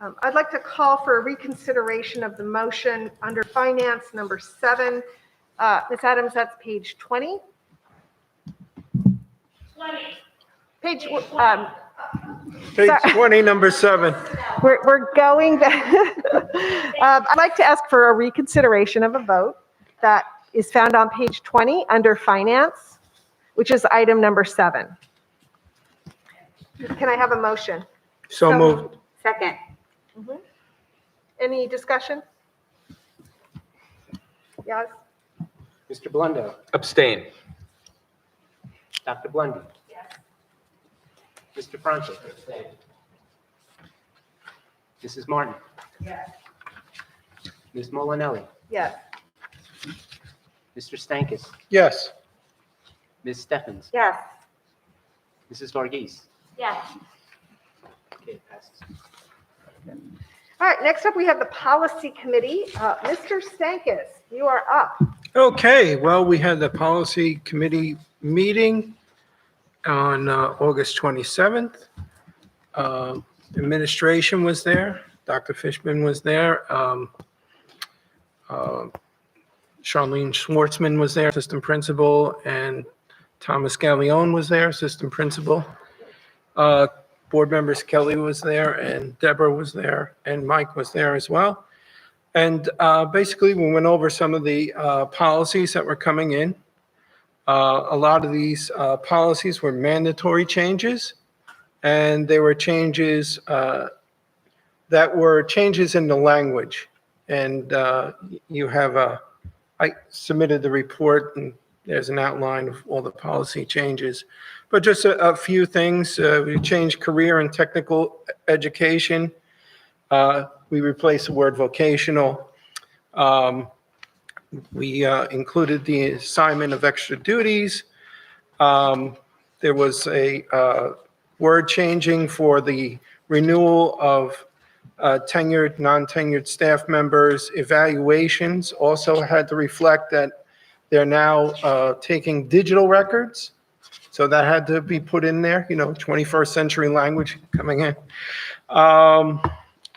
I'd like to call for a reconsideration of the motion under finance number 7. Ms. Adams, that's page 20. 20. Page, Page sorry. 20, number 7. We're going back. I'd like to ask for a reconsideration of a vote that is found on page 20 under finance, which is item number 7. Can I have a motion? So moved. Second. Any discussion? Yes? Mr. Blundo, Abstain. Dr. Blundy. Yes. Mr. Franco. Mrs. Martin. Yes. Ms. Molinelli. Yes. Mr. Stankus. Yes. Ms. Steffens. Yes. Mrs. Varghese. Yes. Okay, it passes. All right, next up we have the policy committee. Mr. Stankus, you are up. Okay, well, we had the policy committee meeting on August 27th. Administration was there. Dr. Fishman was there. Charlene Schwartzman was there, assistant principal, and Thomas Galleone was there, assistant principal. Board members Kelly was there, and Deborah was there, and Mike was there as well. And basically, we went over some of the policies that were coming in. A lot of these policies were mandatory changes, and they were changes that were changes in the language. And you have I submitted the report, and there's an outline of all the policy changes. But just a few things. We changed career and technical education. We replaced the word vocational. We included the assignment of extra duties. There was a word changing for the renewal of tenured, non-tenured staff members. Evaluations also had to reflect that they're now taking digital records. So that had to be put in there, 21st century language coming in.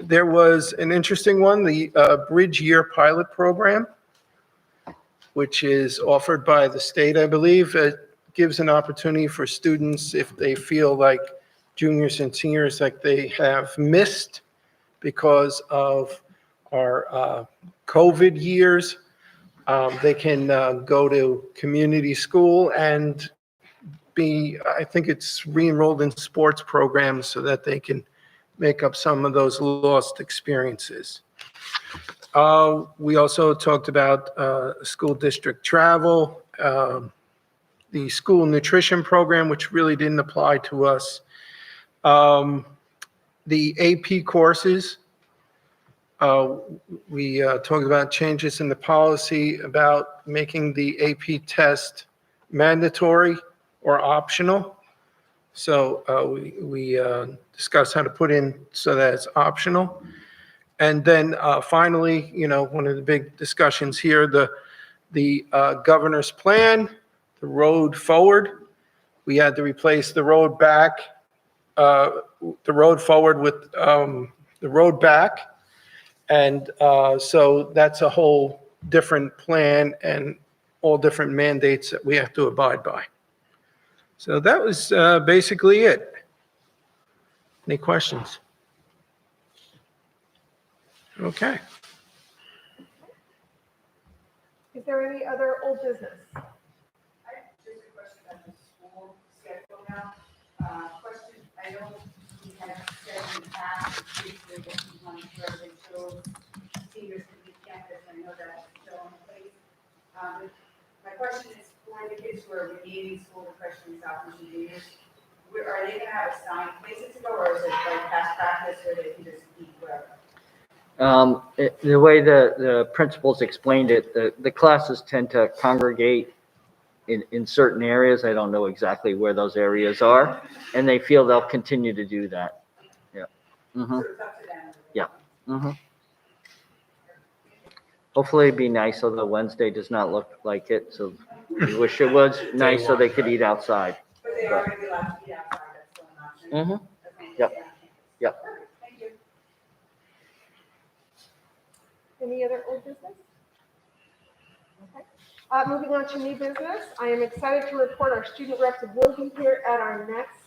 There was an interesting one, the Bridge Year Pilot Program, which is offered by the state, I believe. It gives an opportunity for students if they feel like juniors and seniors like they have missed because of our COVID years. They can go to community school and I think it's re-enrolled in sports programs so that they can make up some of those lost experiences. We also talked about school district travel, the school nutrition program, which really didn't apply to us. The AP courses, we talked about changes in the policy about making the AP test mandatory or optional. So we discussed how to put in so that it's optional. And then finally, one of the big discussions here, the governor's plan, the road forward. We had to replace the road back, the road forward with the road back. And so that's a whole different plan and all different mandates that we have to abide by. So that was basically it. Any questions? Okay. Is there any other old business? I have just a question about the school schedule now. Question, I know we had said in the past, briefly, that we want to show seniors to be campus. I know that's still in place. My question is for the kids who are remaining school to freshmen, sophomores, and juniors, are they going to have assigned places to go, or is it like past practice where they can just eat wherever? The way the principals explained it, the classes tend to congregate in certain areas. I don't know exactly where those areas are, and they feel they'll continue to do that. Yeah. Mm-hmm. So it's up to them. Yeah. Mm-hmm. Hopefully it'd be nice, although Wednesday does not look like it. So we wish it was nice so they could eat outside. But they are going to be allowed to eat outside. That's still an option. Mm-hmm. Okay. Yep. Yeah. Yep. Perfect. Thank you. Any other old business? Okay. Moving on to new business, I am excited to report our student reps will be here at our next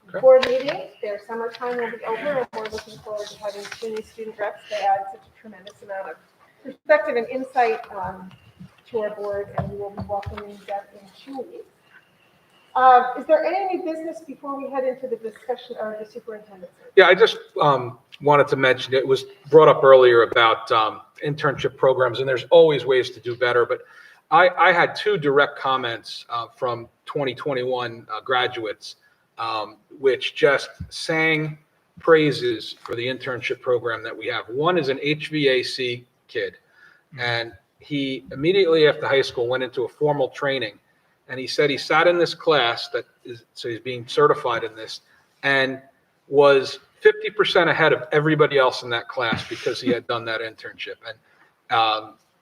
Okay. board meeting. Their summertime will be over, and we're looking forward to having 2 new student reps. They add such a tremendous amount of perspective and insight to our board, and we will be welcoming them in 2 weeks. Is there any new business before we head into the discussion of the superintendent search? Yeah, I just wanted to mention, it was brought up earlier about internship programs, and there's always ways to do better, but I had 2 direct comments from 2021 graduates, which just sang praises for the internship program that we have. One is an HVAC kid, and he immediately after high school went into a formal training. And he said he sat in this class so he's being certified in this, and was 50% ahead of everybody else in that class because he had done that internship. And,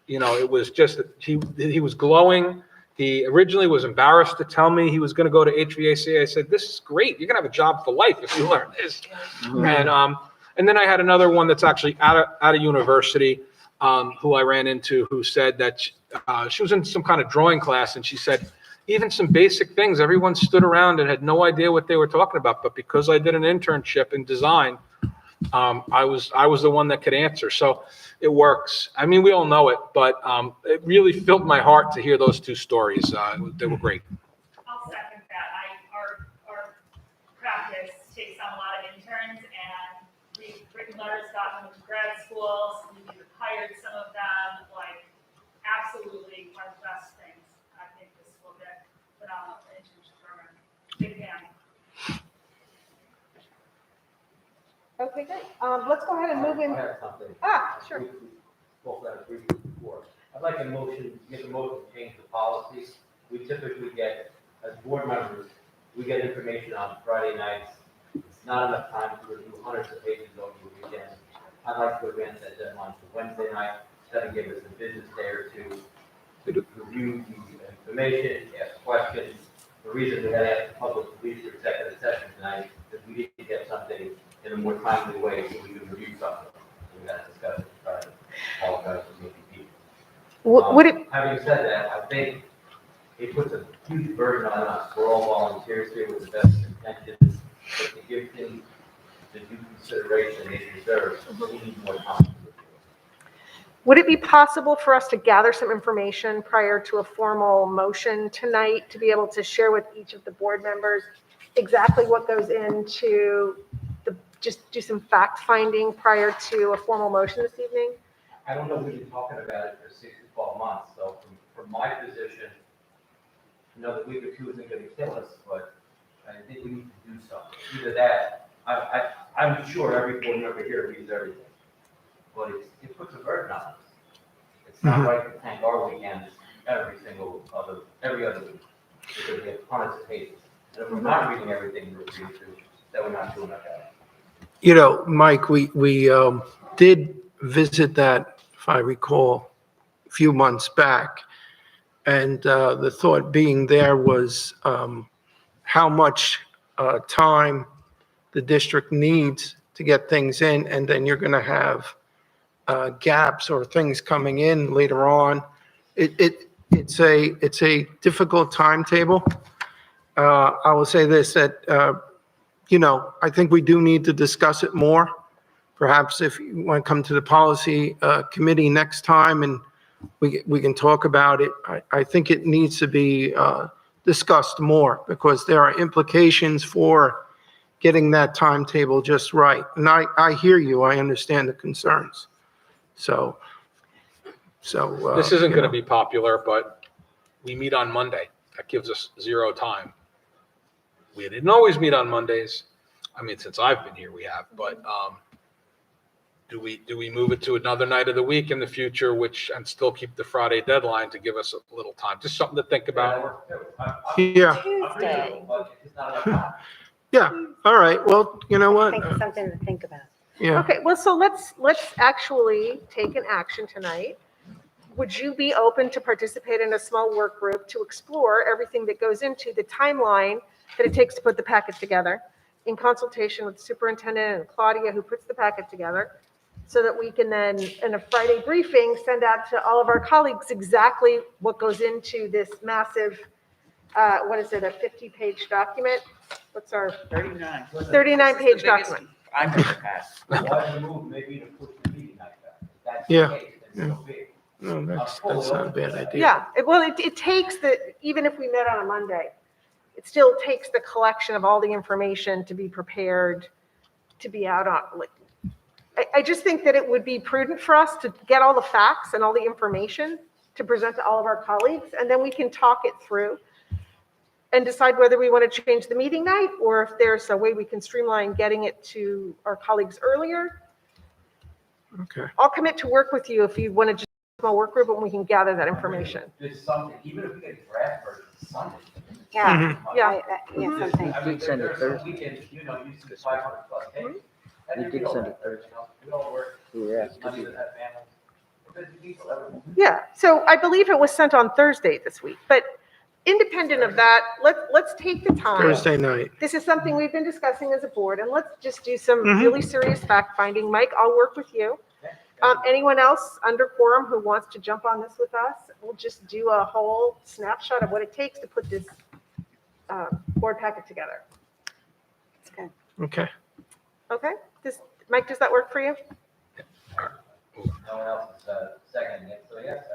it was just, he was glowing. He originally was embarrassed to tell me he was going to go to HVAC. I said, this is great. You're going to have a job for life if you learn this. And then I had another one that's actually out of university, who I ran into, who said that she was in some kind of drawing class, and she said, even some basic things, everyone stood around and had no idea what they were talking about. But because I did an internship in design, I was the one that could answer. So it works. I mean, we all know it, but it really filled my heart to hear those 2 stories. They were great. I'll second that. Our practice takes on a lot of interns, and we've written letters, gotten them to grad schools, we've hired some of them, absolutely one of the best things. I think this will get phenomenal internship program. Big fan. Okay, great. Let's go ahead and move in. I have something. Sure. We spoke about it briefly before. I'd like make a motion to change the policy. We typically get, as board members, we get information on Friday nights. It's not enough time to review hundreds of pages over the weekend. I'd like to advance that deadline to Wednesday night, that'll give us a business day or 2 to review the information, ask questions. The reason we had to ask the public to leave for executive session tonight is we didn't get something in a more timely way so we could review something. We had to discuss it, try to apologize to making people. Would it, Having said that, I think it puts a huge burden on us. We're all volunteers here with the best intentions, but to give things the due consideration they deserve, we need more time. would it be possible for us to gather some information prior to a formal motion tonight to be able to share with each of the board members exactly what goes into just do some fact finding prior to a formal motion this evening? I don't know, we've been talking about it for 6 to 12 months, so from my position, the week or 2 isn't going to kill us, but I think we need to do something. Either that, I'm sure every board member here reads everything, but it puts a burden on us. It's not right to tank our weekends every other week, because we have hundreds of pages. And if we're not reading everything we're reading through, then we're not doing our job. Mike, we did visit that, if I recall, a few months back. And the thought being there was how much time the district needs to get things in, and then you're going to have gaps or things coming in later on. It's a difficult timetable. I will say this, that I think we do need to discuss it more. Perhaps if you want to come to the policy committee next time and we can talk about it. I think it needs to be discussed more because there are implications for getting that timetable just right. And I hear you. I understand the concerns. So. This isn't going to be popular, but we meet on Monday. That gives us 0 time. We didn't always meet on Mondays. I mean, since I've been here, we have, but do we move it to another night of the week in the future, and still keep the Friday deadline to give us a little time? Just something to think about. Yeah. Tuesday. Yeah. All right. Well, you know what? Think something to think about. Yeah. Okay, well, so let's actually take an action tonight. Would you be open to participate in a small work group to explore everything that goes into the timeline that it takes to put the packet together in consultation with the superintendent and Claudia, who puts the packet together? so that we can then, in a Friday briefing, send out to all of our colleagues exactly what goes into this massive, what is it, a 50-page document? What's our 39. 39-page document? I've ever had. Why the move maybe to push the meeting like that? If that's Yeah, the case, then so be it. No, that's not a bad idea. Yeah, well, it takes even if we met on a Monday, it still takes the collection of all the information to be prepared to be out on, like, I just think that it would be prudent for us to get all the facts and all the information to present to all of our colleagues, and then we can talk it through and decide whether we want to change the meeting night, or if there's a way we can streamline getting it to our colleagues earlier. Okay. I'll commit to work with you if you want to just a small work group and we can gather that information. There's something, even if we get a draft version Sunday. Yeah. Yeah. Yeah, something. I mean, did send it there's some Thursday. weekends, you know, you see 500 plus pages. You did send it Thursday. We all work, Yeah. there's money to that family. There's people everywhere. Yeah, so I believe it was sent on Thursday this week, but independent of that, let's take the time. Thursday night. This is something we've been discussing as a board, and let's just do some Mhm. really serious fact finding. Mike, I'll work with you. Anyone else under quorum who wants to jump on this with us, we'll just do a whole snapshot of what it takes to put this board packet together. Okay. Okay? Mike, does that work for you? No one else is seconding it, so yes,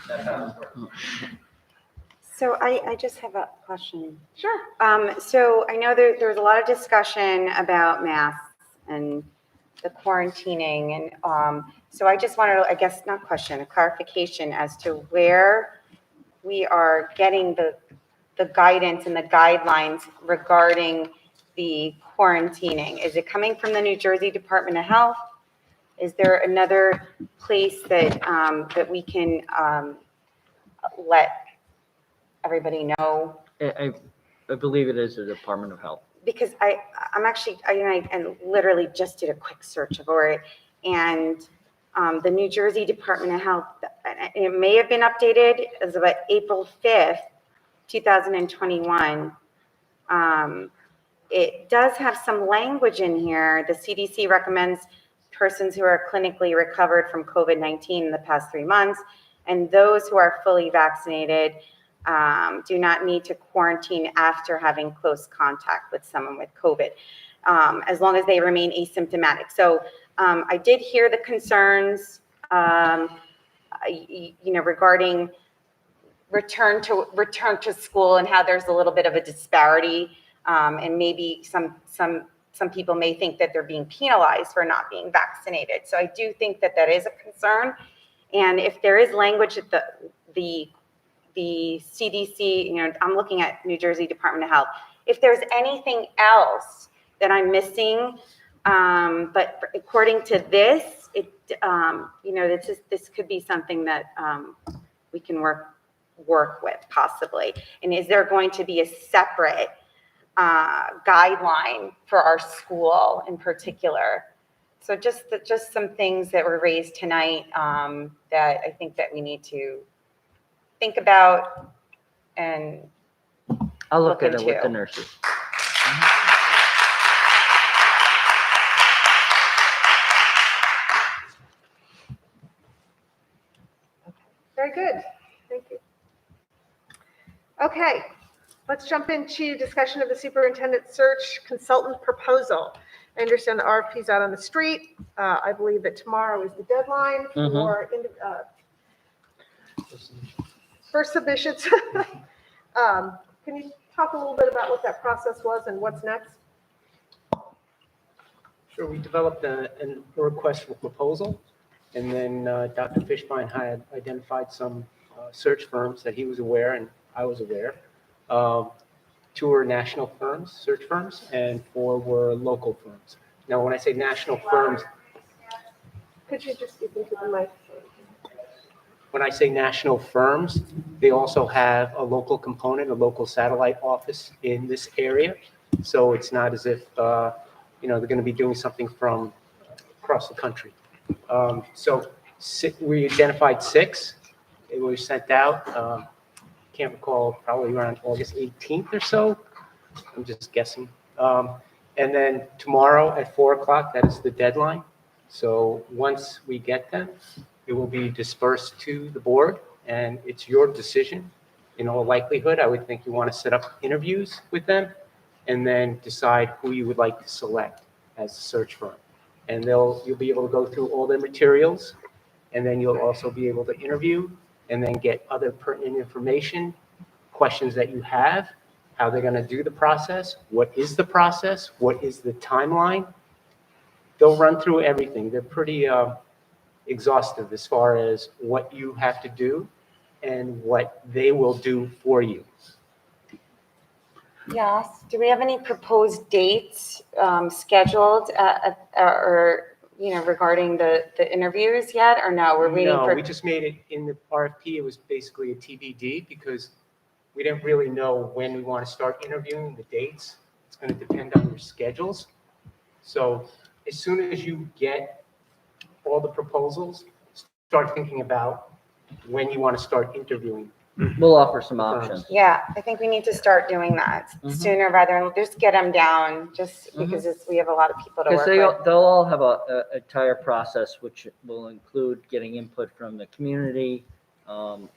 that's how this works. So I just have a question. Sure. So I know there was a lot of discussion about masks and the quarantining. And so I just wanted to, I guess, not question, a clarification as to where we are getting the guidance and the guidelines regarding the quarantining. Is it coming from the New Jersey Department of Health? Is there another place that, that we can let everybody know? I believe it is the Department of Health. Because I'm actually, I literally just did a quick search for it, and the New Jersey Department of Health, it may have been updated as about April 5th, 2021. It does have some language in here. The CDC recommends persons who are clinically recovered from COVID-19 in the past 3 months, and those who are fully vaccinated do not need to quarantine after having close contact with someone with COVID, as long as they remain asymptomatic. So I did hear the concerns, regarding return to school and how there's a little bit of a disparity, and maybe some people may think that they're being penalized for not being vaccinated. So I do think that is a concern. And if there is language at the CDC, I'm looking at New Jersey Department of Health. If there's anything else that I'm missing, but according to this, this could be something that we can work with possibly. And is there going to be a separate guideline for our school in particular? So just some things that were raised tonight that I think that we need to think about and I'll look Look at it with the into. nurses. Very good. Thank you. Okay, let's jump into discussion of the superintendent search consultant proposal. I understand the RFP is out on the street. I believe that tomorrow is the deadline for first submissions. Can you talk a little bit about what that process was and what's next? Sure, we developed a request for proposal, and then Dr. Fishbein had identified some search firms that he was aware and I was aware. 2 were national firms, search firms, and 4 were local firms. Now, when I say national firms, Could you just speak into the mic? when I say national firms, they also have a local component, a local satellite office in this area. So it's not as if, they're going to be doing something from across the country. So we identified 6. It was sent out, can't recall, probably around August 18th or so. I'm just guessing. And then tomorrow at 4 o'clock, that is the deadline. So once we get them, it will be dispersed to the board, and it's your decision. In all likelihood, I would think you want to set up interviews with them and then decide who you would like to select as a search firm. And you'll be able to go through all their materials, and then you'll also be able to interview and then get other pertinent information, questions that you have, how they're going to do the process, what is the process, what is the timeline. They'll run through everything. They're pretty exhaustive as far as what you have to do and what they will do for you. Yes. Do we have any proposed dates scheduled or, regarding the interviews yet, or no? We're waiting No, for. we just made it in the RFP. It was basically a TBD because we didn't really know when we want to start interviewing, the dates. It's going to depend on your schedules. So as soon as you get all the proposals, start thinking about when you want to start interviewing. We'll offer some options. Yeah, I think we need to start doing that sooner rather than just get them down, just because we have a lot of people to Because work with. they'll all have a entire process, which will include getting input from the community, and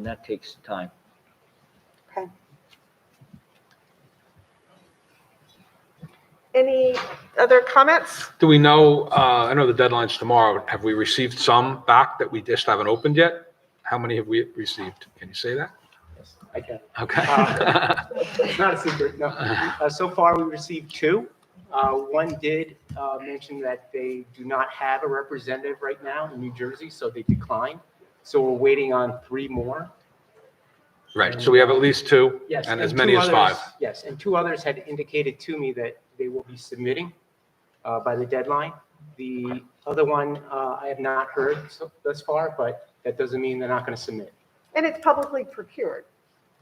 that takes time. Okay. Any other comments? Do we know, I know the deadline's tomorrow. Have we received some back that we just haven't opened yet? How many have we received? Can you say that? Yes, I can. Okay. It's not a secret, no. So far, we received 2. One did mention that they do not have a representative right now in New Jersey, so they declined. So we're waiting on 3 more. Right, so we have at least 2, Yes. and as 2 many as others- 5. Yes, and 2 others had indicated to me that they will be submitting by the deadline. The other one, I have not heard thus far, but that doesn't mean they're not going to submit. And it's publicly procured.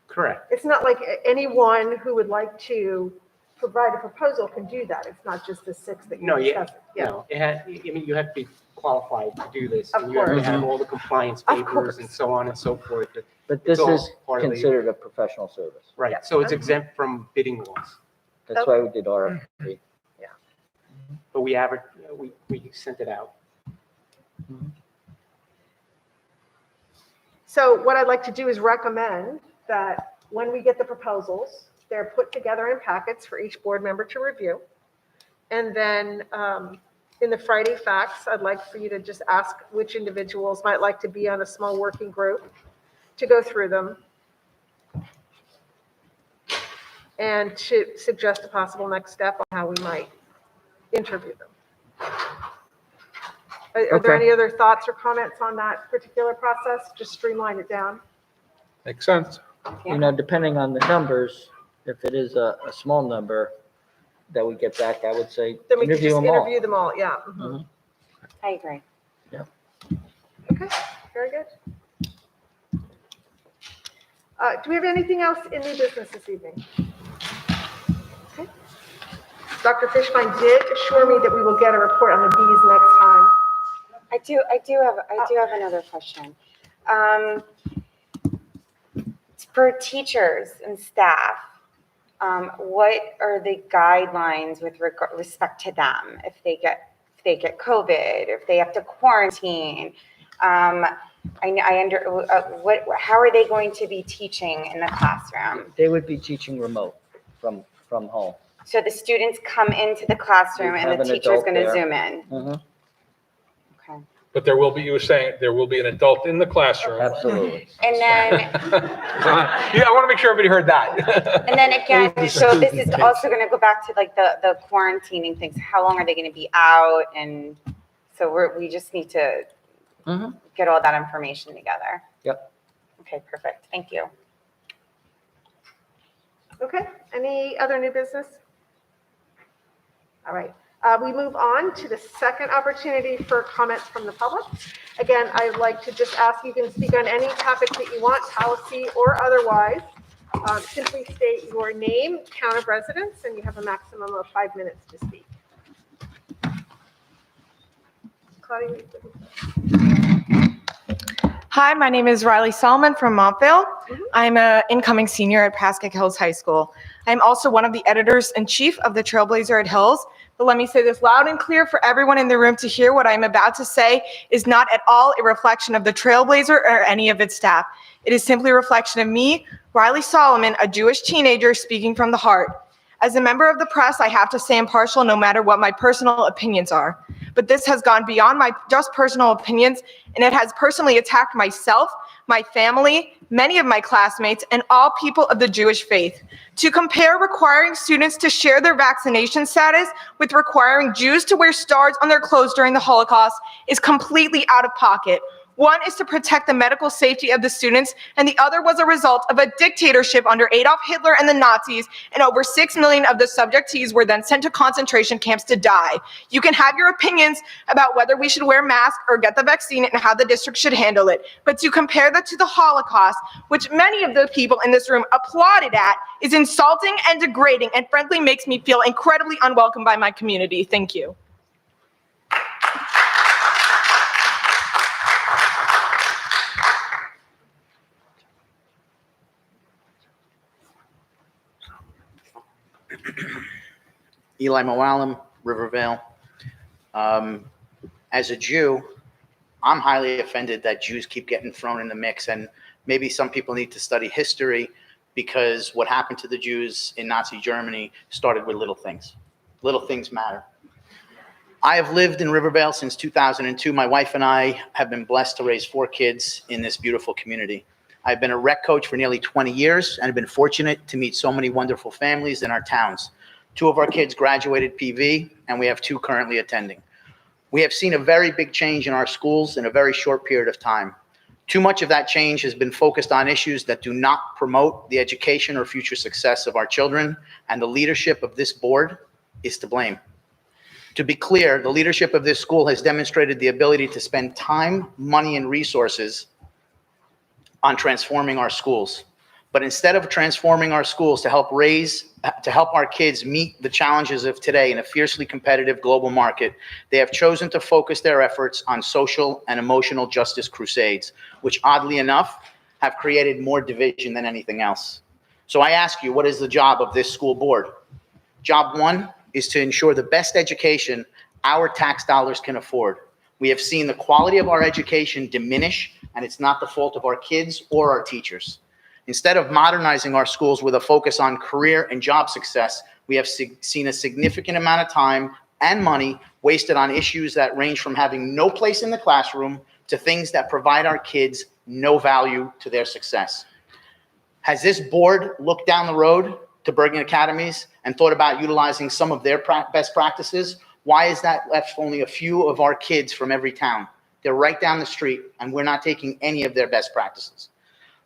Correct. It's not like anyone who would like to provide a proposal can do that. It's not just the 6 that No, you're yeah, discussing. Yeah, no, you have to be qualified to do this. Of and you have to course. have all the compliance Of papers course. and so on and so forth. But this all is part of the- considered a professional service. Right, Yeah. so it's exempt from bidding laws. That's why we did RFP. But we sent it out. so what I'd like to do is recommend that when we get the proposals, they're put together in packets for each board member to review. And then in the Friday facts, I'd like for you to just ask which individuals might like to be on a small working group to go through them and to suggest a possible next step on how we might interview them. Are there Okay. any other thoughts or comments on that particular process? Just streamline it down. Makes sense. Depending on the numbers, if it is a small number that we get back, I would say Then we can interview just them all. interview them all, yeah. Mhm. I agree. Okay, very good. Do we have anything else in new business this evening? Okay. Dr. Fishbein did assure me that we will get a report on the bees next time. I do have another question. For teachers and staff, what are the guidelines with respect to them if they get COVID, if they have to quarantine? How are they going to be teaching in the classroom? They would be teaching remote from home. So the students come into the classroom We and have the an teacher's adult going to there. zoom in? Mhm. Okay. But there will be, you were saying, there will be an adult in the classroom. Absolutely. And then Yeah, I want to make sure everybody heard that. And then again, so this is also going to go back to like the quarantining things. How long are they going to be out? And so we just need to Mhm. get all that information together. Yep. Okay, perfect. Thank you. Okay, any other new business? All right, we move on to the second opportunity for comments from the public. Again, I'd like to just ask, you can speak on any topic that you want, policy or otherwise. Simply state your name, town of residence, and you have a maximum of 5 minutes to speak. Claudia? Hi, my name is Riley Solomon from Montville. I'm an incoming senior at Pasco Hills High School. I'm also one of the editors-in-chief of the Trailblazer at Hills. But let me say this loud and clear for everyone in the room to hear. What I'm about to say is not at all a reflection of the Trailblazer or any of its staff. It is simply a reflection of me, Riley Solomon, a Jewish teenager speaking from the heart. As a member of the press, I have to stay impartial no matter what my personal opinions are. But this has gone beyond my just personal opinions, and it has personally attacked myself, my family, many of my classmates, and all people of the Jewish faith. To compare requiring students to share their vaccination status with requiring Jews to wear stars on their clothes during the Holocaust is completely out of pocket. One is to protect the medical safety of the students, and the other was a result of a dictatorship under Adolf Hitler and the Nazis, and over 6 million of the subjectees were then sent to concentration camps to die. You can have your opinions about whether we should wear masks or get the vaccine and how the district should handle it, but to compare that to the Holocaust, which many of the people in this room applauded at, is insulting and degrading, and frankly makes me feel incredibly unwelcome by my community. Thank you. Eli Moalem, Rivervale. As a Jew, I'm highly offended that Jews keep getting thrown in the mix, and maybe some people need to study history because what happened to the Jews in Nazi Germany started with little things. Little things matter. I have lived in Rivervale since 2002. My wife and I have been blessed to raise 4 kids in this beautiful community. I've been a rec coach for nearly 20 years and have been fortunate to meet so many wonderful families in our towns. 2 of our kids graduated PV, and we have 2 currently attending. We have seen a very big change in our schools in a very short period of time. Too much of that change has been focused on issues that do not promote the education or future success of our children, and the leadership of this board is to blame. To be clear, the leadership of this school has demonstrated the ability to spend time, money, and resources on transforming our schools. But instead of transforming our schools to help our kids meet the challenges of today in a fiercely competitive global market, they have chosen to focus their efforts on social and emotional justice crusades, which oddly enough have created more division than anything else. So I ask you, what is the job of this school board? Job 1 is to ensure the best education our tax dollars can afford. We have seen the quality of our education diminish, and it's not the fault of our kids or our teachers. Instead of modernizing our schools with a focus on career and job success, we have seen a significant amount of time and money wasted on issues that range from having no place in the classroom to things that provide our kids no value to their success. Has this board looked down the road to Bergen Academies and thought about utilizing some of their best practices? Why is that left only a few of our kids from every town? They're right down the street, and we're not taking any of their best practices.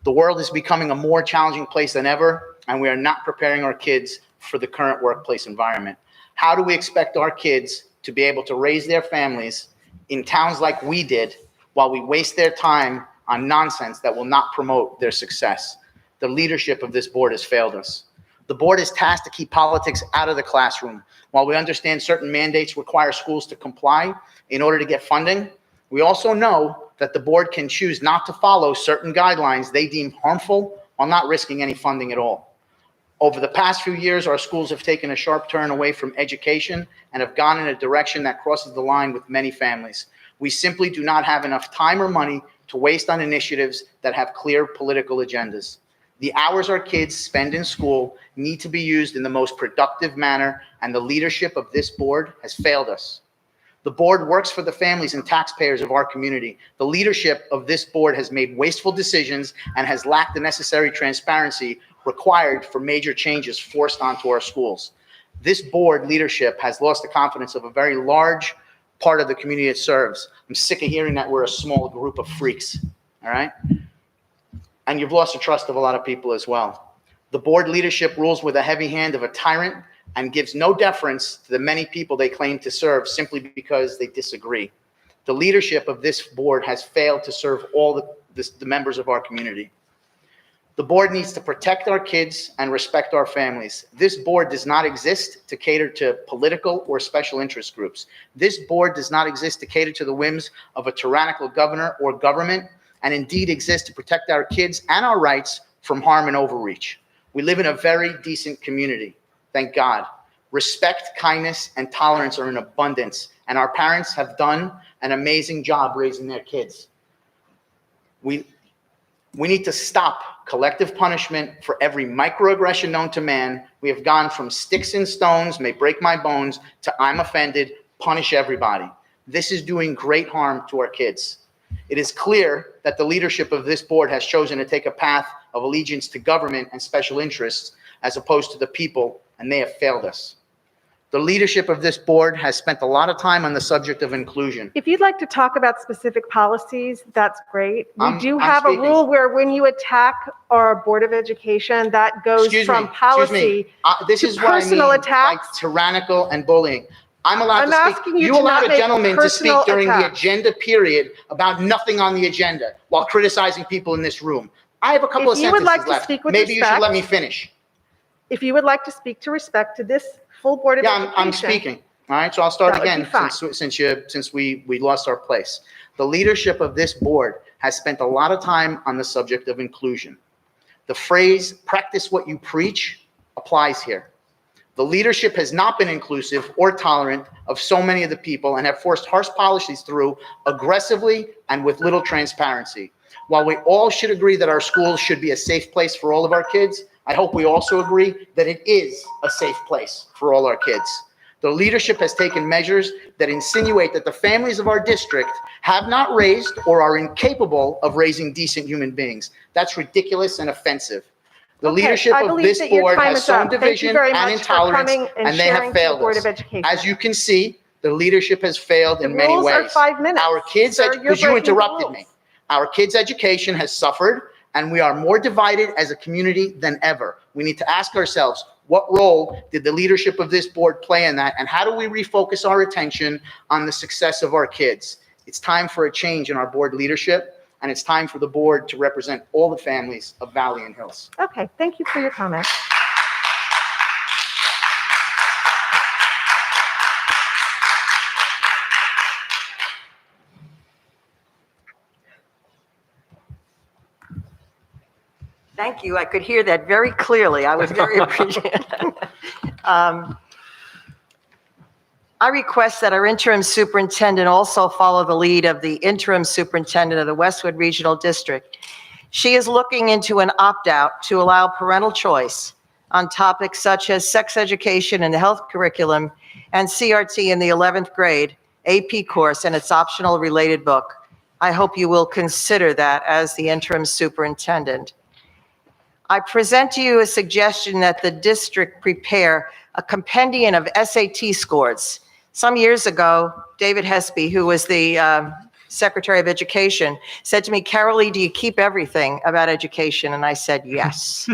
The world is becoming a more challenging place than ever, and we are not preparing our kids for the current workplace environment. How do we expect our kids to be able to raise their families in towns like we did while we waste their time on nonsense that will not promote their success? The leadership of this board has failed us. The board is tasked to keep politics out of the classroom. While we understand certain mandates require schools to comply in order to get funding, we also know that the board can choose not to follow certain guidelines they deem harmful while not risking any funding at all. Over the past few years, our schools have taken a sharp turn away from education and have gone in a direction that crosses the line with many families. We simply do not have enough time or money to waste on initiatives that have clear political agendas. The hours our kids spend in school need to be used in the most productive manner, and the leadership of this board has failed us. The board works for the families and taxpayers of our community. The leadership of this board has made wasteful decisions and has lacked the necessary transparency required for major changes forced onto our schools. This board leadership has lost the confidence of a very large part of the community it serves. I'm sick of hearing that we're a small group of freaks, all right? And you've lost the trust of a lot of people as well. The board leadership rules with a heavy hand of a tyrant and gives no deference to the many people they claim to serve simply because they disagree. The leadership of this board has failed to serve all the members of our community. The board needs to protect our kids and respect our families. This board does not exist to cater to political or special interest groups. This board does not exist to cater to the whims of a tyrannical governor or government, and indeed exist to protect our kids and our rights from harm and overreach. We live in a very decent community, thank God. Respect, kindness, and tolerance are in abundance, and our parents have done an amazing job raising their kids. We need to stop collective punishment for every microaggression known to man. We have gone from sticks and stones may break my bones to I'm offended, punish everybody. This is doing great harm to our kids. It is clear that the leadership of this board has chosen to take a path of allegiance to government and special interests as opposed to the people, and they have failed us. The leadership of this board has spent a lot of time on the subject of inclusion. If you'd like to talk about specific policies, that's great. We I'm do have a speaking. rule where when you attack our Board of Education, that goes from policy This to is what I mean, personal like attacks. tyrannical and bullying. I'm allowed I'm to speak. asking you to allowed not a make gentleman to speak personal during the attacks. agenda period about nothing on the agenda while criticizing people in this room. I have a couple If of you would sentences like to left. speak with Maybe you should let respect- me finish. If you would like to speak to respect to this full Board of Yeah, Education. I'm speaking. All right, so I'll start That would again be fine. since we lost our place. The leadership of this board has spent a lot of time on the subject of inclusion. The phrase "practice what you preach" applies here. The leadership has not been inclusive or tolerant of so many of the people and have forced harsh policies through aggressively and with little transparency. While we all should agree that our schools should be a safe place for all of our kids, I hope we also agree that it is a safe place for all our kids. The leadership has taken measures that insinuate that the families of our district have not raised or are incapable of raising decent human beings. That's ridiculous and offensive. The Okay, leadership I of believe this that your board time has is sown up. Thank you division very and much for intolerance, coming and and they sharing have to the failed Board us. of Education. As you can see, the leadership has failed The in many rules are ways. 5 minutes. Our kids, Sir, you're because you breaking the interrupted rules. me. Our kids' education has suffered, and we are more divided as a community than ever. We need to ask ourselves, what role did the leadership of this board play in that, and how do we refocus our attention on the success of our kids? It's time for a change in our board leadership, and it's time for the board to represent all the families of Valley and Hills. Okay, thank you for your comment. Thank you. I could hear that very clearly. I was very appreciative. I request that our interim superintendent also follow the lead of the interim superintendent of the Westwood Regional District. She is looking into an opt-out to allow parental choice on topics such as sex education in the health curriculum and CRT in the 11th grade AP course and its optional related book. I hope you will consider that as the interim superintendent. I present to you a suggestion that the district prepare a compendium of SAT scores. Some years ago, David Hesby, who was the Secretary of Education, said to me, "Carolee, do you keep everything about education?" And I said, yes.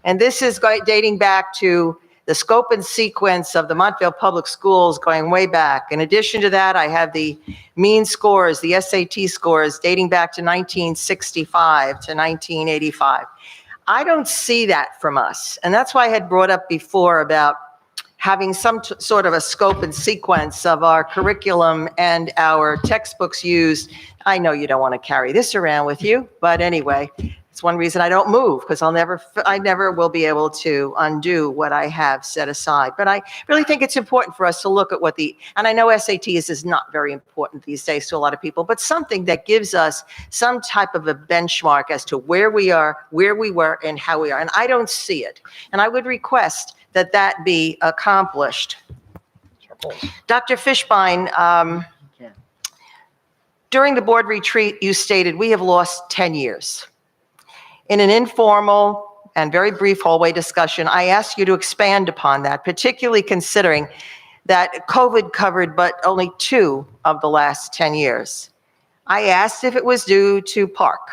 And this is dating back to the scope and sequence of the Montville Public Schools going way back. In addition to that, I have the mean scores, the SAT scores dating back to 1965 to 1985. I don't see that from us. And that's why I had brought up before about having some sort of a scope and sequence of our curriculum and our textbooks used. I know you don't want to carry this around with you, but anyway, it's one reason I don't move, because I never will be able to undo what I have set aside. But I really think it's important for us to look at and I know SATs is not very important these days to a lot of people, but something that gives us some type of a benchmark as to where we are, where we were, and how we are. And I don't see it. And I would request that that be accomplished. Dr. Fishbein, during the board retreat, you stated, "We have lost 10 years." In an informal and very brief hallway discussion, I asked you to expand upon that, particularly considering that COVID covered but only 2 of the last 10 years. I asked if it was due to PARCC,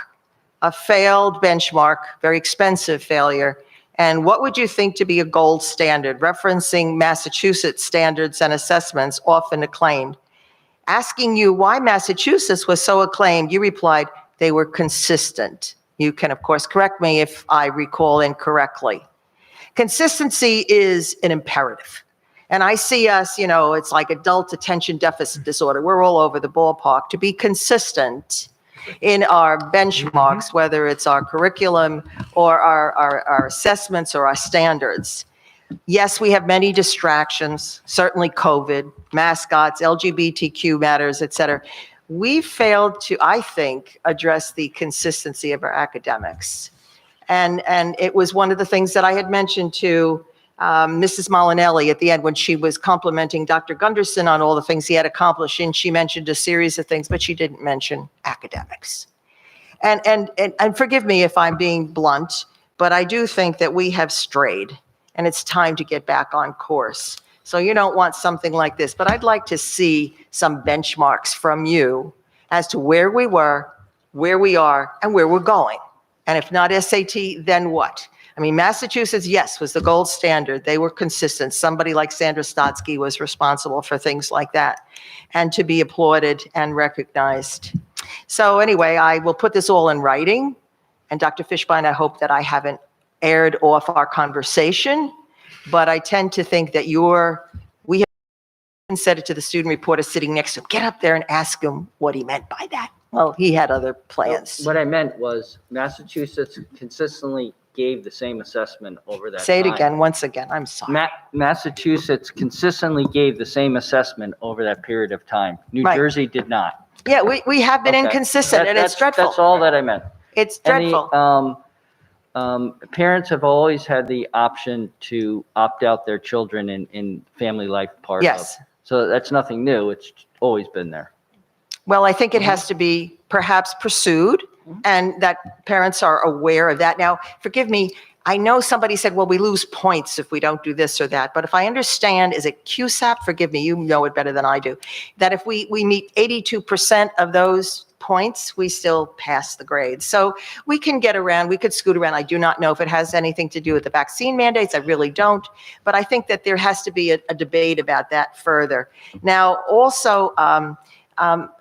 a failed benchmark, very expensive failure, and what would you think to be a gold standard, referencing Massachusetts standards and assessments often acclaimed. Asking you why Massachusetts was so acclaimed, you replied, "They were consistent." You can, of course, correct me if I recall incorrectly. Consistency is an imperative. And I see us, it's like adult attention deficit disorder. We're all over the ballpark. To be consistent in our benchmarks, whether it's our curriculum or our assessments or our standards. Yes, we have many distractions, certainly COVID, mascots, LGBTQ matters, et cetera. We failed to, I think, address the consistency of our academics. And it was one of the things that I had mentioned to Mrs. Molinelli at the end when she was complimenting Dr. Gunderson on all the things he had accomplished, and she mentioned a series of things, but she didn't mention academics. And forgive me if I'm being blunt, but I do think that we have strayed, and it's time to get back on course. So you don't want something like this, but I'd like to see some benchmarks from you as to where we were, where we are, and where we're going. And if not SAT, then what? I mean, Massachusetts, yes, was the gold standard. They were consistent. Somebody like Sandra Stotsky was responsible for things like that, and to be applauded and recognized. So anyway, I will put this all in writing. And Dr. Fishbein, I hope that I haven't aired off our conversation, but I tend to think that we have said it to the student reporter sitting next to him, get up there and ask him what he meant by that. Well, he had other plans. What I meant was Massachusetts consistently gave the same assessment over that time. Say it again, once again, I'm sorry. Massachusetts consistently gave the same assessment over that period of time. New Right. Jersey did not. Yeah, we have been Okay. inconsistent, and it's dreadful. That's all that I meant. It's And dreadful. parents have always had the option to opt out their children in family life part of. Yes. So that's nothing new. It's always been there. Well, I think it has to be perhaps pursued, and that parents are aware of that. Now, forgive me, I know somebody said, well, we lose points if we don't do this or that, but if I understand, is it QSAP? Forgive me, you know it better than I do, that if we meet 82% of those points, we still pass the grade. So we can get around, we could scoot around. I do not know if it has anything to do with the vaccine mandates. I really don't. But I think that there has to be a debate about that further. Now, also,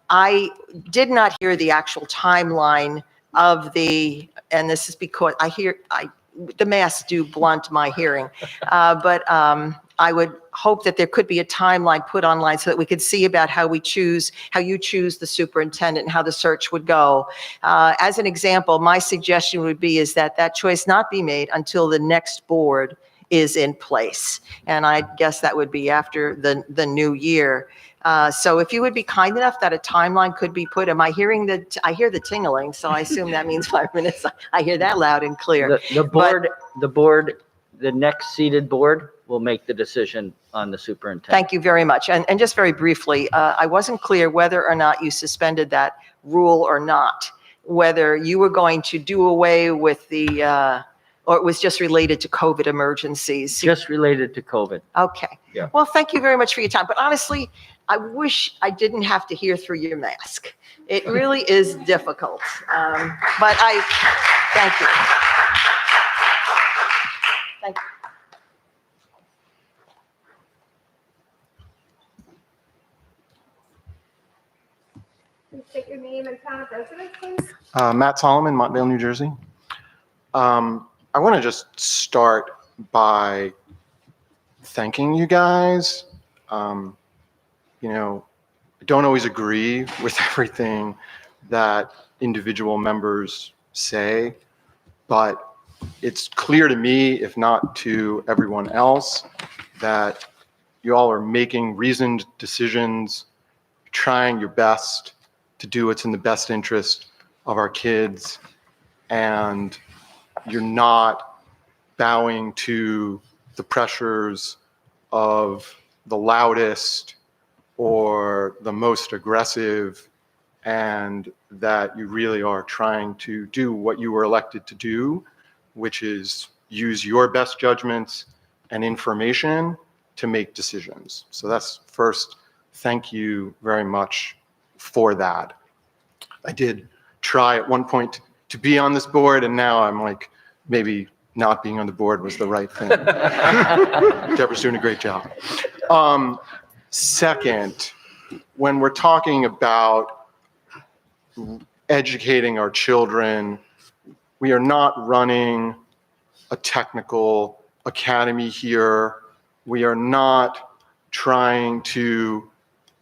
I did not hear the actual timeline of the, and this is because the masks do blunt my hearing, but I would hope that there could be a timeline put online so that we could see about how you choose the superintendent and how the search would go. As an example, my suggestion would be is that choice not be made until the next board is in place. And I guess that would be after the new year. So if you would be kind enough that a timeline could be put, I hear the tingling, so I assume that means 5 minutes. I hear that loud and clear. The next seated board will make the decision on the superintendent. Thank you very much. And just very briefly, I wasn't clear whether or not you suspended that rule or not, whether you were going to do away with or it was just related to COVID emergencies. Just related to COVID. Okay. Yeah. Well, thank you very much for your time. But honestly, I wish I didn't have to hear through your mask. It really is difficult. But thank you. Thank you. Please state your name and town of residence, please. Matt Solomon, Montvale, New Jersey. I want to just start by thanking you guys. I don't always agree with everything that individual members say, but it's clear to me, if not to everyone else, that you all are making reasoned decisions, trying your best to do what's in the best interest of our kids, and you're not bowing to the pressures of the loudest or the most aggressive, and that you really are trying to do what you were elected to do, which is use your best judgments and information to make decisions. So that's first, thank you very much for that. I did try at one point to be on this board, and now I'm like, maybe not being on the board was the right thing. Deborah's doing a great job. Second, when we're talking about educating our children, we are not running a technical academy here. We are not trying to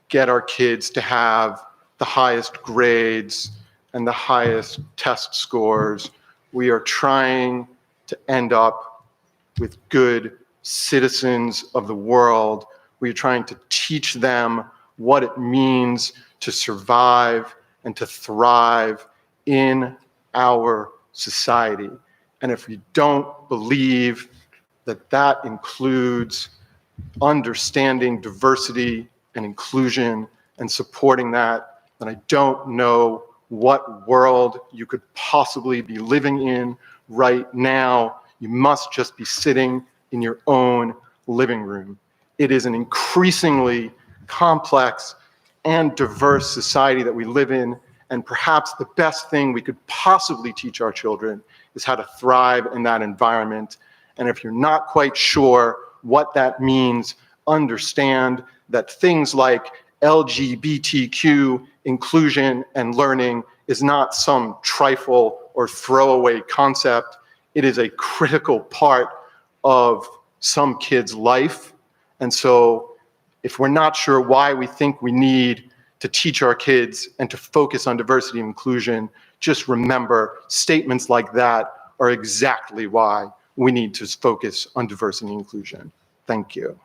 get our kids to have the highest grades and the highest test scores. We are trying to end up with good citizens of the world. We are trying to teach them what it means to survive and to thrive in our society. And if we don't believe that that includes understanding diversity and inclusion and supporting that, then I don't know what world you could possibly be living in right now. You must just be sitting in your own living room. It is an increasingly complex and diverse society that we live in, and perhaps the best thing we could possibly teach our children is how to thrive in that environment. And if you're not quite sure what that means, understand that things like LGBTQ inclusion and learning is not some trifle or throwaway concept. It is a critical part of some kids' life. And so if we're not sure why we think we need to teach our kids and to focus on diversity and inclusion, just remember statements like that are exactly why we need to focus on diversity and inclusion. Thank you.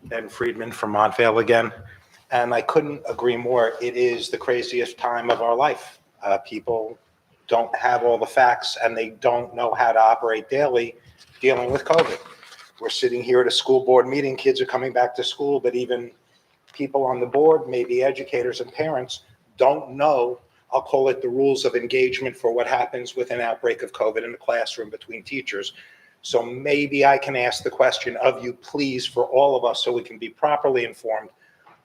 Ben Friedman from Montvale again, and I couldn't agree more. It is the craziest time of our life. People don't have all the facts and they don't know how to operate daily dealing with COVID. We're sitting here at a school board meeting, kids are coming back to school, but even people on the board, maybe educators and parents, don't know, I'll call it the rules of engagement for what happens with an outbreak of COVID in the classroom between teachers. So maybe I can ask the question of you, please, for all of us, so we can be properly informed.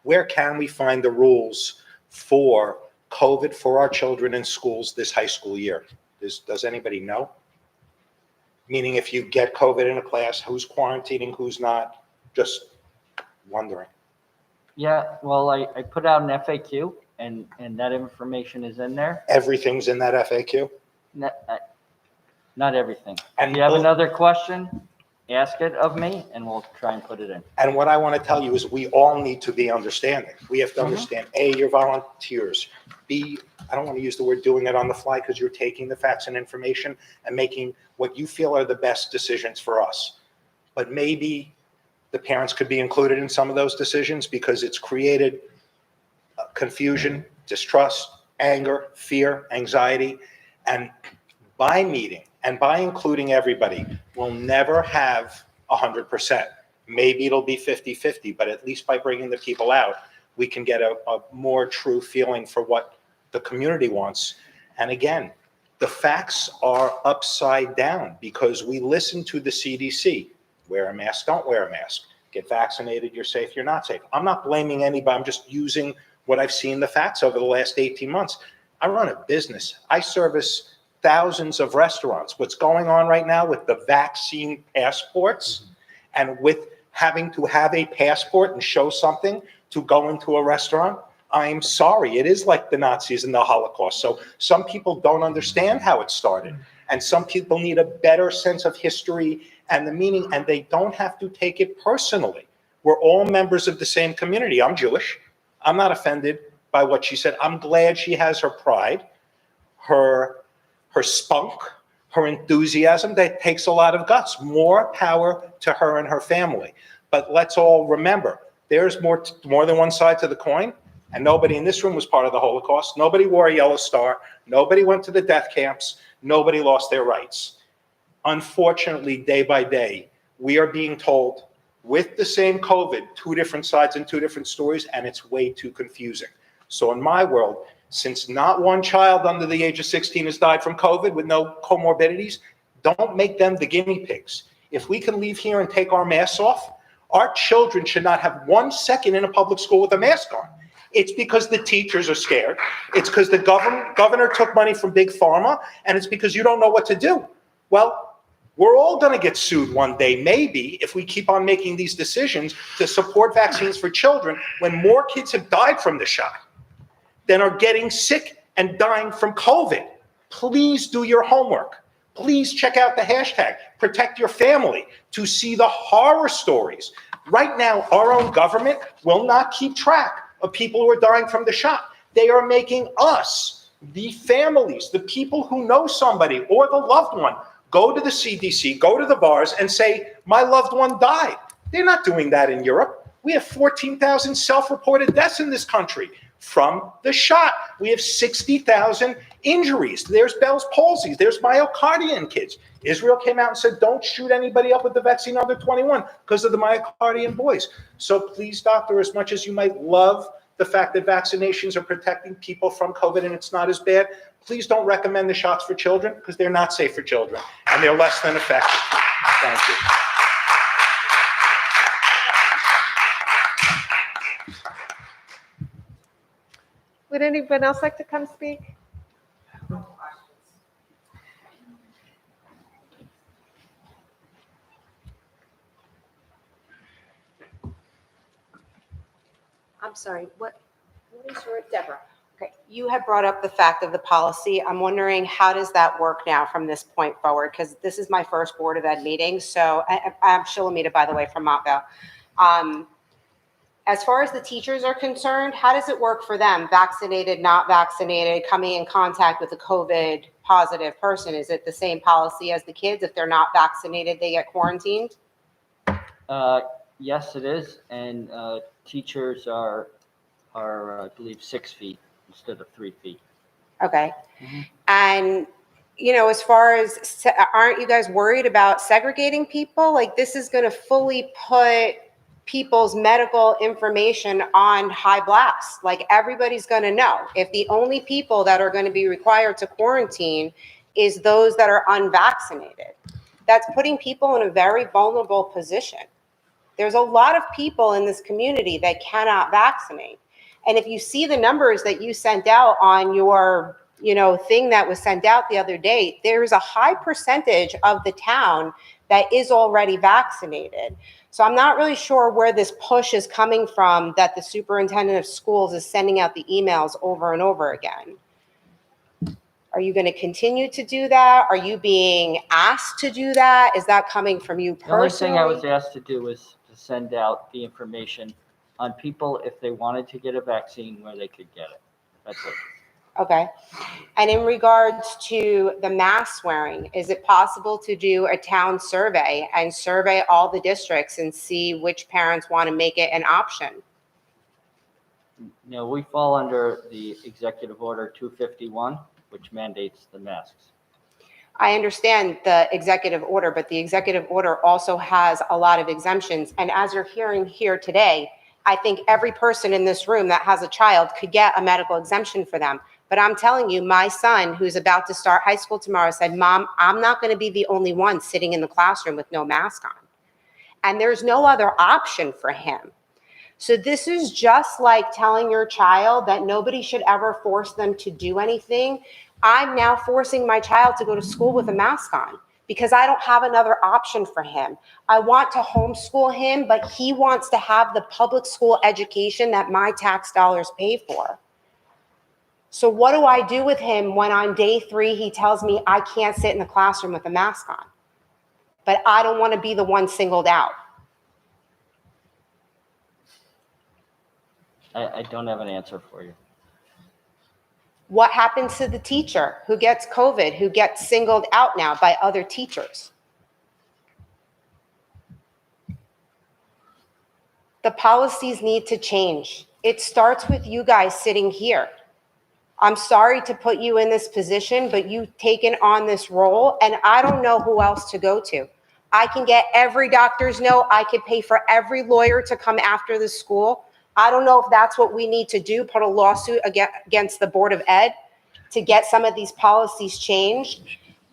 Where can we find the rules for COVID for our children in schools this high school year? Does anybody know? Meaning if you get COVID in a class, who's quarantining, who's not? Just wondering. Yeah, well, I put out an FAQ and that information is in there. Everything's in that FAQ? Not everything. And If you have another question, ask it of me and we'll try and put it in. And what I want to tell you is we all need to be understanding. We have to understand, A, you're volunteers. B, I don't want to use the word doing it on the fly because you're taking the facts and information and making what you feel are the best decisions for us. But maybe the parents could be included in some of those decisions because it's created confusion, distrust, anger, fear, anxiety. And by meeting and by including everybody, we'll never have 100%. Maybe it'll be 50-50, but at least by bringing the people out, we can get a more true feeling for what the community wants. And again, the facts are upside down because we listen to the CDC. Wear a mask, don't wear a mask. Get vaccinated, you're safe, you're not safe. I'm not blaming anybody. I'm just using what I've seen the facts over the last 18 months. I run a business. I service thousands of restaurants. What's going on right now with the vaccine passports and with having to have a passport and show something to go into a restaurant, I'm sorry, it is like the Nazis and the Holocaust. So some people don't understand how it started. And some people need a better sense of history and the meaning, and they don't have to take it personally. We're all members of the same community. I'm Jewish. I'm not offended by what she said. I'm glad she has her pride, her spunk, her enthusiasm. That takes a lot of guts. More power to her and her family. But let's all remember, there's more than one side to the coin, and nobody in this room was part of the Holocaust. Nobody wore a yellow star. Nobody went to the death camps. Nobody lost their rights. Unfortunately, day by day, we are being told with the same COVID, two different sides and two different stories, and it's way too confusing. So in my world, since not one child under the age of 16 has died from COVID with no comorbidities, don't make them the guinea pigs. If we can leave here and take our masks off, our children should not have 1 second in a public school with a mask on. It's because the teachers are scared. It's because the governor took money from Big Pharma, and it's because you don't know what to do. Well, We're all going to get sued one day, maybe, if we keep on making these decisions to support vaccines for children when more kids have died from the shot than are getting sick and dying from COVID. Please do your homework. Please check out the hashtag, protect your family, to see the horror stories. Right now, our own government will not keep track of people who are dying from the shot. They are making us, the families, the people who know somebody or the loved one, go to the CDC, go to the bars and say, my loved one died. They're not doing that in Europe. We have 14,000 self-reported deaths in this country from the shot. We have 60,000 injuries. There's Bell's palsy. There's myocardia in kids. Israel came out and said, don't shoot anybody up with the vaccine under 21 because of the myocardia in boys. So please, doctor, as much as you might love the fact that vaccinations are protecting people from COVID and it's not as bad, please don't recommend the shots for children because they're not safe for children and they're less than effective. Thank you. Would anyone else like to come speak? I'm sorry, what is your, Deborah? Okay, you had brought up the fact of the policy. I'm wondering, how does that work now from this point forward? Because this is my first Board of Ed meeting, so I'm Shilamita, by the way, from Montville. As far as the teachers are concerned, how does it work for them? Vaccinated, not vaccinated, coming in contact with a COVID positive person? Is it the same policy as the kids? If they're not vaccinated, they get quarantined? Yes, it is, and teachers are, I believe, 6 feet instead of 3 feet. Okay. And, you know, as far as, aren't you guys worried about segregating people? Like, this is going to fully put people's medical information on high blast. Like, everybody's going to know. If the only people that are going to be required to quarantine is those that are unvaccinated, that's putting people in a very vulnerable position. There's a lot of people in this community that cannot vaccinate. And if you see the numbers that you sent out on your, you know, thing that was sent out the other day, there's a high percentage of the town that is already vaccinated. So I'm not really sure where this push is coming from that the superintendent of schools is sending out the emails over and over again. Are you going to continue to do that? Are you being asked to do that? Is that coming from you personally? The only thing I was asked to do was to send out the information on people, if they wanted to get a vaccine, where they could get it. That's it. Okay. And in regards to the mask wearing, is it possible to do a town survey and survey all the districts and see which parents want to make it an option? No, we fall under the Executive Order 251, which mandates the masks. I understand the executive order, but the executive order also has a lot of exemptions. And as you're hearing here today, I think every person in this room that has a child could get a medical exemption for them. But I'm telling you, my son, who's about to start high school tomorrow, said, Mom, I'm not going to be the only one sitting in the classroom with no mask on. And there's no other option for him. So this is just like telling your child that nobody should ever force them to do anything. I'm now forcing my child to go to school with a mask on because I don't have another option for him. I want to homeschool him, but he wants to have the public school education that my tax dollars pay for. So what do I do with him when on day 3 he tells me I can't sit in the classroom with a mask on? But I don't want to be the one singled out. I don't have an answer for you. What happens to the teacher who gets COVID, who gets singled out now by other teachers? The policies need to change. It starts with you guys sitting here. I'm sorry to put you in this position, but you've taken on this role, and I don't know who else to go to. I can get every doctor's note. I could pay for every lawyer to come after the school. I don't know if that's what we need to do, put a lawsuit against the Board of Ed to get some of these policies changed.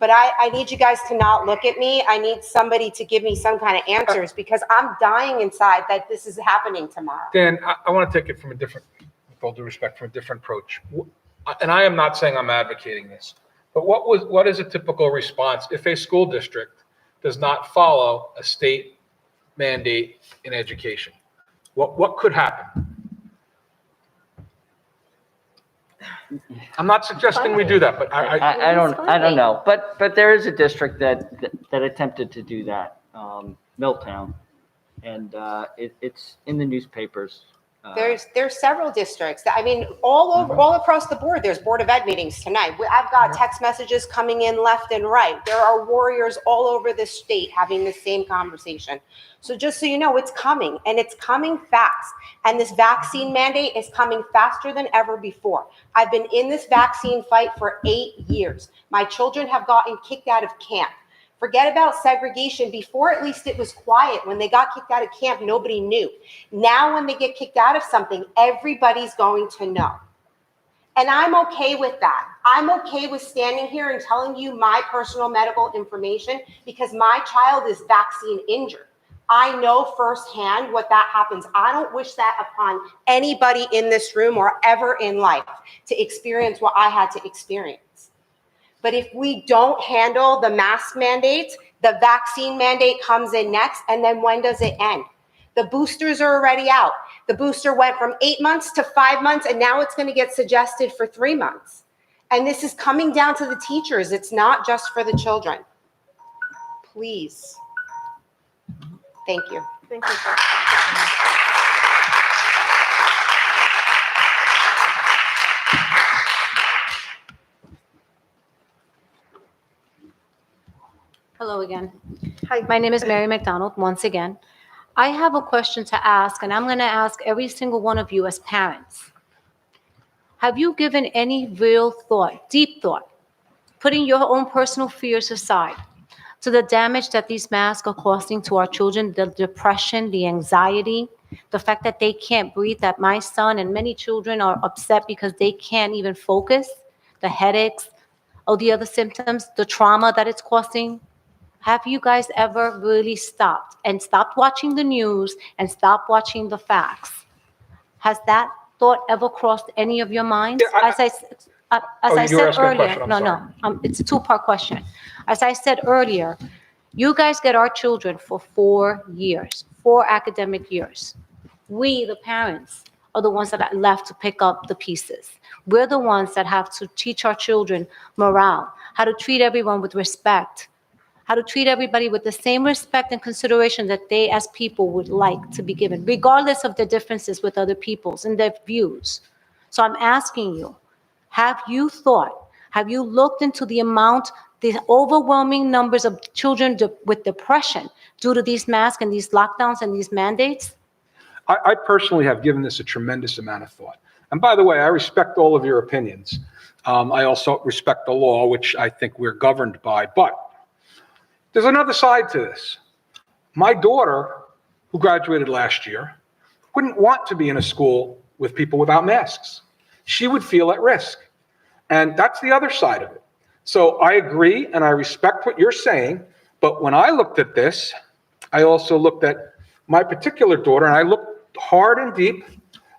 But I need you guys to not look at me. I need somebody to give me some kind of answers because I'm dying inside that this is happening tomorrow. Dan, I want to take it from a different, with all due respect, from a different approach. And I am not saying I'm advocating this, but what is a typical response if a school district does not follow a state mandate in education? What could happen? I'm not suggesting we do that, but I don't know, but there is a district that attempted to do that, Milltown, and it's in the newspapers. There's several districts. I mean, all across the board, there's Board of Ed meetings tonight. I've got text messages coming in left and right. There are warriors all over the state having the same conversation. So just so you know, it's coming, and it's coming fast. And this vaccine mandate is coming faster than ever before. I've been in this vaccine fight for 8 years. My children have gotten kicked out of camp. Forget about segregation. Before, at least it was quiet. When they got kicked out of camp, nobody knew. Now, when they get kicked out of something, everybody's going to know. And I'm okay with that. I'm okay with standing here and telling you my personal medical information because my child is vaccine injured. I know firsthand what that happens. I don't wish that upon anybody in this room or ever in life to experience what I had to experience. But if we don't handle the mask mandates, the vaccine mandate comes in next, and then when does it end? The boosters are already out. The booster went from 8 months to 5 months, and now it's going to get suggested for 3 months. And this is coming down to the teachers. It's not just for the children. Please. Thank you. Thank you, sir. Hello again. Hi. My name is Mary McDonald, once again. I have a question to ask, and I'm going to ask every single one of you as parents. Have you given any real thought, deep thought, putting your own personal fears aside, to the damage that these masks are causing to our children, the depression, the anxiety, the fact that they can't breathe, that my son and many children are upset because they can't even focus, the headaches, or the other symptoms, the trauma that it's causing? Have you guys ever really stopped watching the news and stopped watching the facts? Has that thought ever crossed any of your minds? Yeah, As I you were said asking a earlier, question, I'm sorry. it's a two-part question. As I said earlier, you guys get our children for 4 years, 4 academic years. We, the parents, are the ones that are left to pick up the pieces. We're the ones that have to teach our children morale, how to treat everyone with respect, how to treat everybody with the same respect and consideration that they as people would like to be given, regardless of their differences with other peoples and their views. So I'm asking you, have you looked into the overwhelming numbers of children with depression due to these masks and these lockdowns and these mandates? I personally have given this a tremendous amount of thought. And by the way, I respect all of your opinions. I also respect the law, which I think we're governed by. But there's another side to this. My daughter, who graduated last year, wouldn't want to be in a school with people without masks. She would feel at risk. And that's the other side of it. So I agree and I respect what you're saying. But when I looked at this, I also looked at my particular daughter, and I looked hard and deep.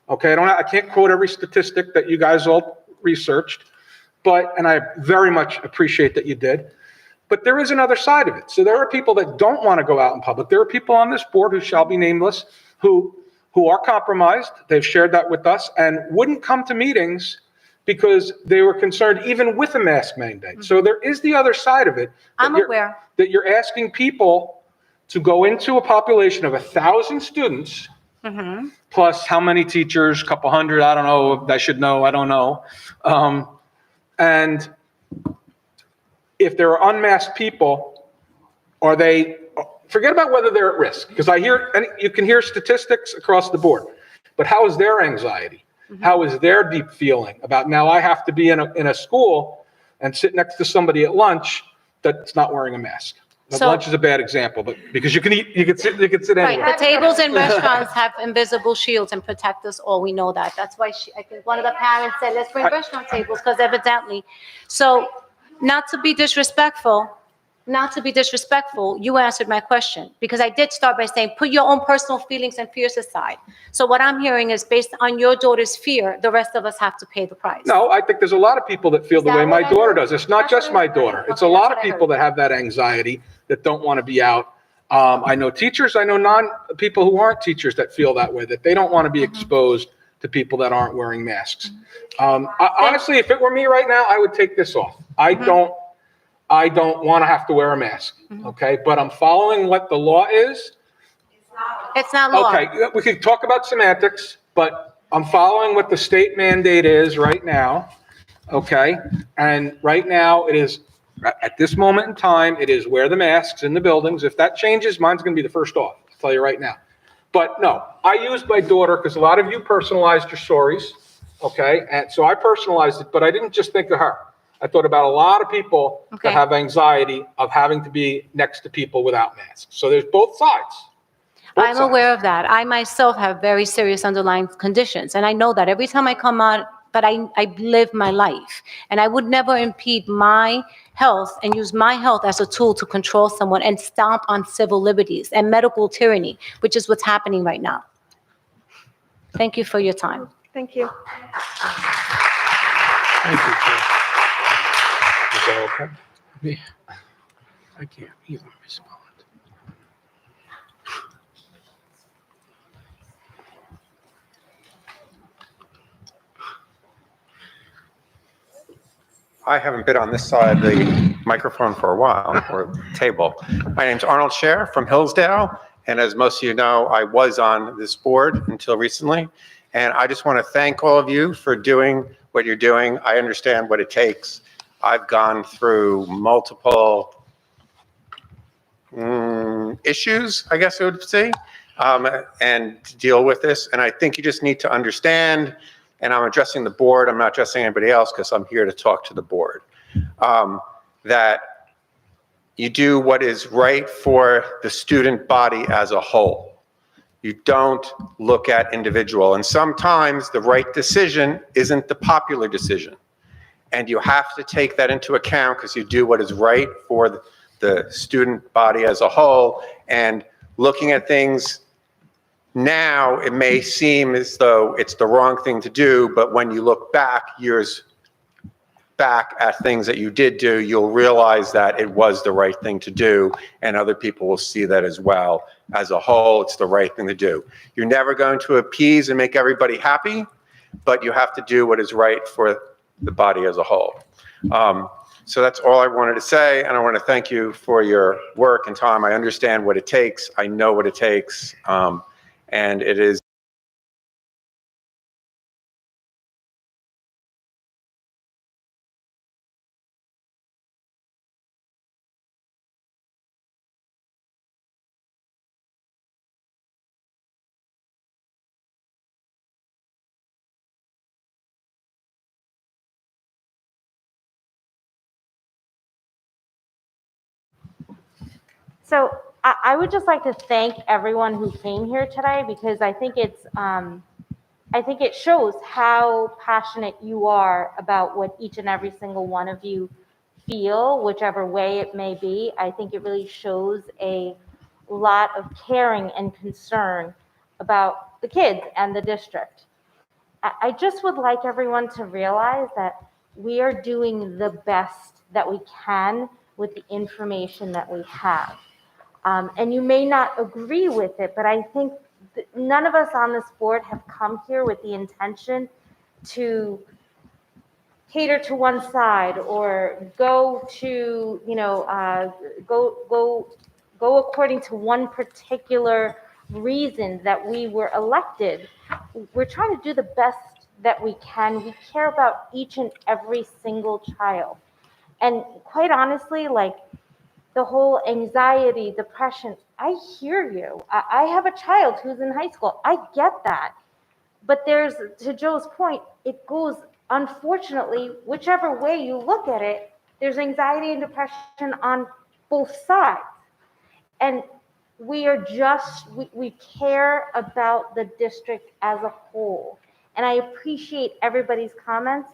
Okay, I can't quote every statistic that you guys all researched, and I very much appreciate that you did. But there is another side of it. So there are people that don't want to go out in public. There are people on this board who shall be nameless who are compromised. They've shared that with us and wouldn't come to meetings because they were concerned even with a mask mandate. Mm-hmm. So there is the other side of it. I'm aware. That you're asking people to go into a population of 1,000 students, mm-hmm. plus how many teachers, a couple hundred, I don't know, I should know, I don't know. And if there are unmasked people, forget about whether they're at risk, because you can hear statistics across the board, but how is their anxiety? Mm-hmm. How is their deep feeling about, now I have to be in a school and sit next to somebody at lunch that's not wearing a mask. So, lunch is a bad example, but because you can sit anywhere. Right, the tables in restaurants have invisible shields and protect us all. We know that. That's why I think one of the parents said, let's bring restaurant tables, because evidently. So not to be disrespectful, not to be disrespectful, you answered my question, because I did start by saying, put your own personal feelings and fears aside. So what I'm hearing is based on your daughter's fear, the rest of us have to pay the price. No, I think there's a lot of people that feel Is the that way my what I daughter heard? does. It's not That's just what my I heard. daughter. It's a Okay, lot that's of what I people heard. that have that anxiety, that don't want to be out. I know teachers, I know people who aren't teachers that feel that way, that they don't want to be exposed to people that aren't wearing masks. Honestly, if it were me right now, I would take this off. I don't want to have to wear a mask, okay? But I'm following what the law is. It's not law. Okay, we could talk about semantics, but I'm following what the state mandate is right now, okay? And right now, it is, at this moment in time, it is wear the masks in the buildings. If that changes, mine's going to be the first off, I'll tell you right now. But no, I used my daughter because a lot of you personalized your stories, okay? And so I personalized it, but I didn't just think of her. I thought about a lot of people Okay. that have anxiety of having to be next to people without masks. So there's both sides. Both I'm sides. aware of that. I myself have very serious underlying conditions, and I know that every time I come out, but I live my life, and I would never impede my health and use my health as a tool to control someone and stomp on civil liberties and medical tyranny, which is what's happening right now. Thank you for your time. Thank you. Thank you, Chair. Is that okay? Yeah. I can't even respond. I haven't been on this side of the microphone for a while, or table. My name's Arnold Scher from Hillsdale, and as most of you know, I was on this board until recently. And I just want to thank all of you for doing what you're doing. I understand what it takes. I've gone through multiple issues, I guess I would say, and to deal with this. And I think you just need to understand, and I'm addressing the board, I'm not addressing anybody else because I'm here to talk to the board, that you do what is right for the student body as a whole. You don't look at individual. And sometimes the right decision isn't the popular decision. And you have to take that into account because you do what is right for the student body as a whole. And looking at things now, it may seem as though it's the wrong thing to do, but when you look back, years back at things that you did do, you'll realize that it was the right thing to do, and other people will see that as well. As a whole, it's the right thing to do. You're never going to appease and make everybody happy, but you have to do what is right for the body as a whole. So that's all I wanted to say, and I want to thank you for your work and time. I understand what it takes. I know what it takes, and it is. So I would just like to thank everyone who came here today, because I think it shows how passionate you are about what each and every single one of you feel, whichever way it may be. I think it really shows a lot of caring and concern about the kids and the district. I just would like everyone to realize that we are doing the best that we can with the information that we have. And you may not agree with it, but I think none of us on this board have come here with the intention to cater to one side or go to, go according to one particular reason that we were elected. We're trying to do the best that we can. We care about each and every single child. And quite honestly, like, the whole anxiety, depression, I hear you. I have a child who's in high school. I get that. But there's, to Joe's point, it goes, unfortunately, whichever way you look at it, there's anxiety and depression on both sides. And we are just, we care about the district as a whole. And I appreciate everybody's comments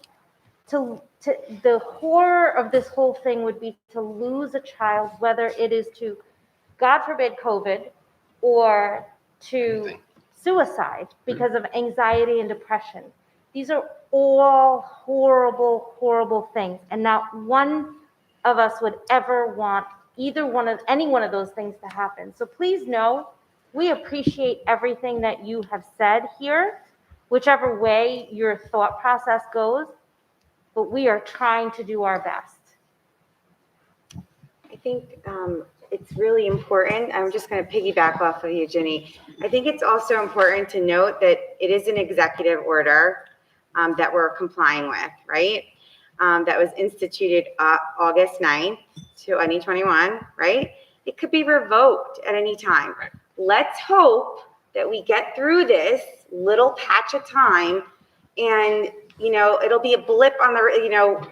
to the horror of this whole thing would be to lose a child, whether it is to, God forbid, COVID, or to suicide because of anxiety and depression. These are all horrible, horrible things. And not one of us would ever want any one of those things to happen. So please know, we appreciate everything that you have said here, whichever way your thought process goes, but we are trying to do our best. I think it's really important. I'm just going to piggyback off of you, Ginny. I think it's also important to note that it is an executive order that we're complying with, right? That was instituted August 9th, 2021, right? It could be revoked at any time. Right. Let's hope that we get through this little patch of time and, it'll be a blip on the,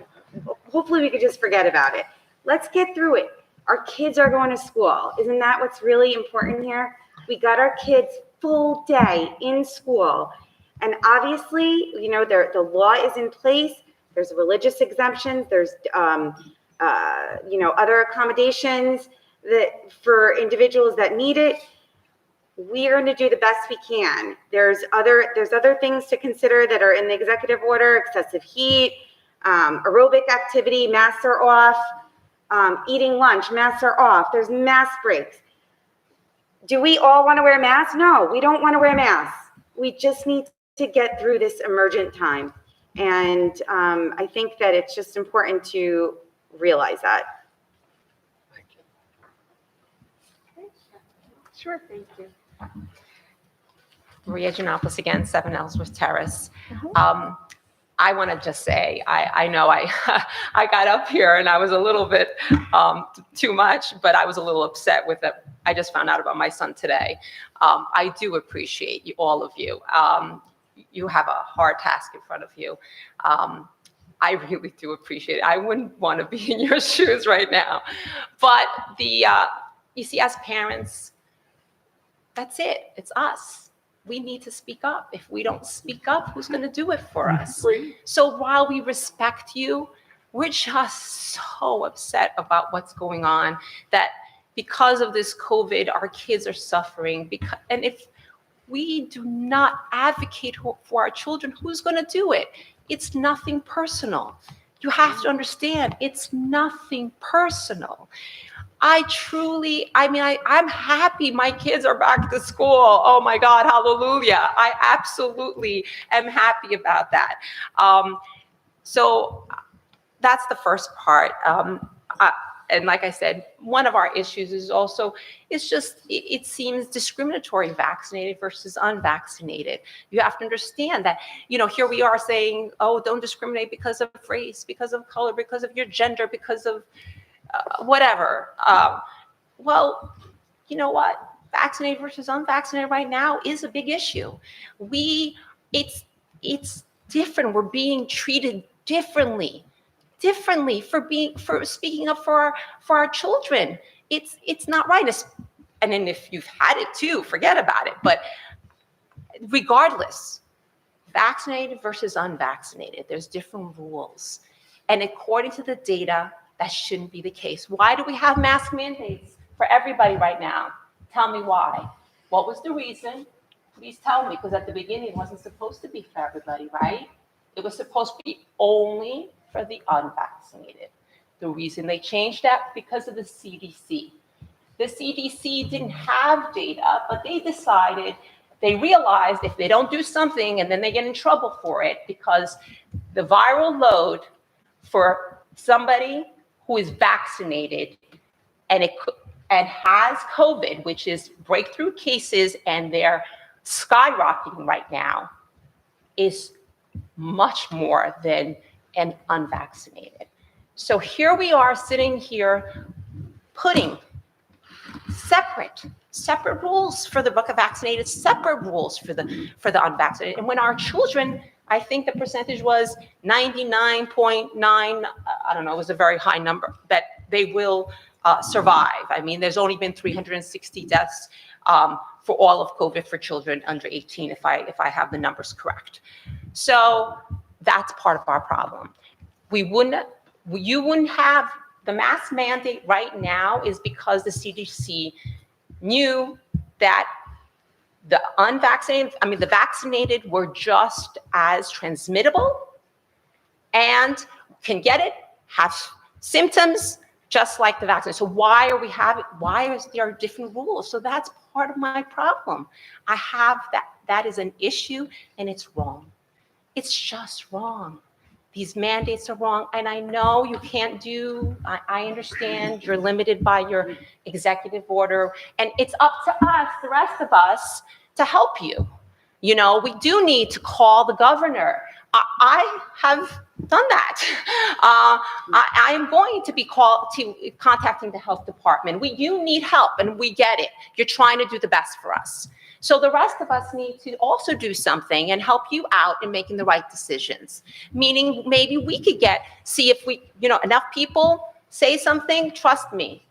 hopefully we could just forget about it. Let's get through it. Our kids are going to school. Isn't that what's really important here? We got our kids full day in school. And obviously, the law is in place. There's religious exemptions. There's, other accommodations that for individuals that need it. We are going to do the best we can. There's other things to consider that are in the executive order: excessive heat, aerobic activity, masks are off, eating lunch, masks are off. There's mask breaks. Do we all want to wear masks? No, we don't want to wear masks. We just need to get through this emergent time. And I think that it's just important to realize that. Sure, thank you. Maria Giannopoulos again, 7 Ellsworth Terrace. I want to just say, I know I got up here and I was a little bit too much, but I was a little upset with it. I just found out about my son today. I do appreciate you, all of you. You have a hard task in front of you. I really do appreciate it. I wouldn't want to be in your shoes right now. But you see, as parents, that's it. It's us. We need to speak up. If we don't speak up, who's going to do it for us? So while we respect you, we're just so upset about what's going on, that because of this COVID, our kids are suffering. And if we do not advocate for our children, who's going to do it? It's nothing personal. You have to understand, it's nothing personal. I'm happy my kids are back to school. Oh my God, hallelujah. I absolutely am happy about that. So that's the first part. And like I said, one of our issues is also, it seems discriminatory, vaccinated versus unvaccinated. You have to understand that, here we are saying, oh, don't discriminate because of race, because of color, because of your gender, because of whatever. Well, you know what? Vaccinated versus unvaccinated right now is a big issue. It's different. We're being treated differently for speaking up for our children. It's not right. And then if you've had it too, forget about it. But regardless, vaccinated versus unvaccinated, there's different rules. And according to the data, that shouldn't be the case. Why do we have mask mandates for everybody right now? Tell me why. What was the reason? Please tell me, because at the beginning it wasn't supposed to be for everybody, right? It was supposed to be only for the unvaccinated. The reason they changed that, because of the CDC. The CDC didn't have data, but they realized if they don't do something and then they get in trouble for it, because the viral load for somebody who is vaccinated and has COVID, which is breakthrough cases, and they're skyrocketing right now, is much more than an unvaccinated. So here we are sitting here putting separate rules for the vaccinated, separate rules for the unvaccinated. And when our children, I think the percentage was 99.9, I don't know, it was a very high number, that they will survive. I mean, there's only been 360 deaths for all of COVID for children under 18, if I have the numbers correct. So that's part of our problem. you wouldn't have the mask mandate right now is because the CDC knew that the the vaccinated were just as transmittable and can get it, have symptoms just like the vaccine. So why is there different rules? So that's part of my problem. I have that is an issue and it's wrong. It's just wrong. These mandates are wrong. And I know you can't I understand you're limited by your executive order and it's up to us, the rest of us, to help you. You know, we do need to call the governor. I have done that. I am going to be contacting the health department. You need help and we get it. You're trying to do the best for us. So the rest of us need to also do something and help you out in making the right decisions. Meaning maybe we could see if enough people say something, trust me,